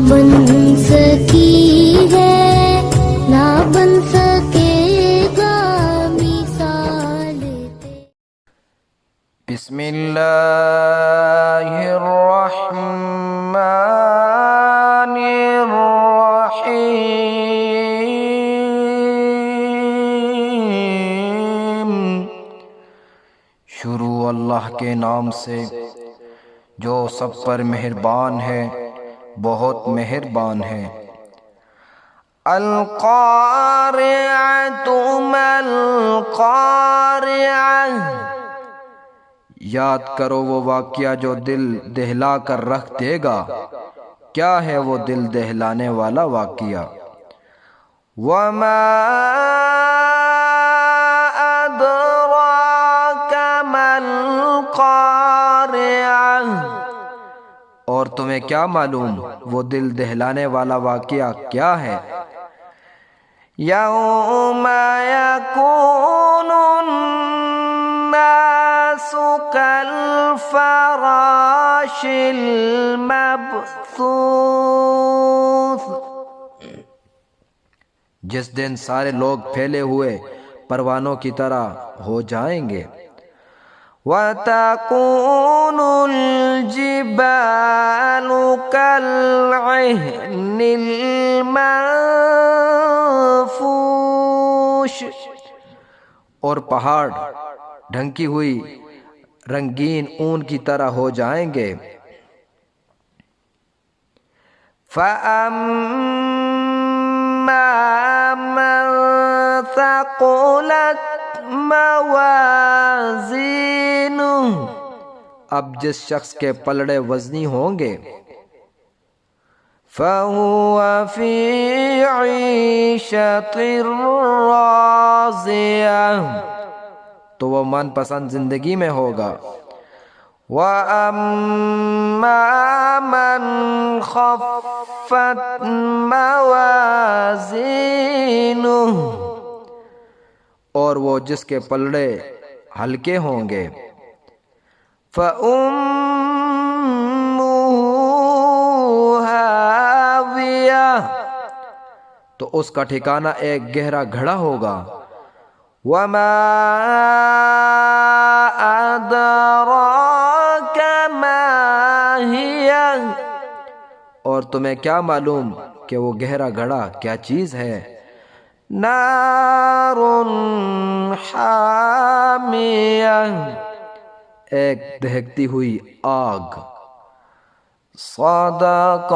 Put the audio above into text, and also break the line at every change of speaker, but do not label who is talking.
बन सकी है ना बन सकेगा मिसाल
बिस्मिल्लाहिर्रहमानिर्रहीम। शुरू अल्लाह के नाम से जो सब पर मेहरबान है, बहुत मेहरबान है। अल-क़ारिअतु मल-क़ारिअह। याद करो वो वाक़या जो दिल दहला कर रख देगा। क्या है वो दिल दहलाने वाला वाक़या? वमा अदराक मल-क़ारिअह। और तुम्हें क्या मालूम वो दिल दहलाने वाला वाक़या क्या है? यौम यकूनुन्नासु कल-फ़राशिल मबसूस। जिस दिन सारे लोग फैले हुए परवानों की तरह हो जाएंगे। वतकूनुल जिबालु कल-इहनिल मंफूश। और पहाड़ ढंकी हुई रंगीन ऊन की तरह हो जाएंगे। फ़अम्मा मन थक़ुलत मवाज़ीनुहु। अब जिस शख्स के पलड़े वज़नी होंगे। फ़हुव फ़ी ईशतिर राज़ियह। तो वो मन पसंद जिंदगी में होगा। वअम्मा मन ख़फ़्फ़त मवाज़ीनुहु। और वो जिसके पलड़े हल्के होंगे। फ़उम्मुहु हावियह। तो उसका ठिकाना एक गहरा घड़ा होगा। वमा अदराक मा हियह। और तुम्हें क्या मालूम कि वो गहरा घड़ा क्या चीज़ है? नारुन हामियह। एक दहकती हुई आग। सदक़ल्लाह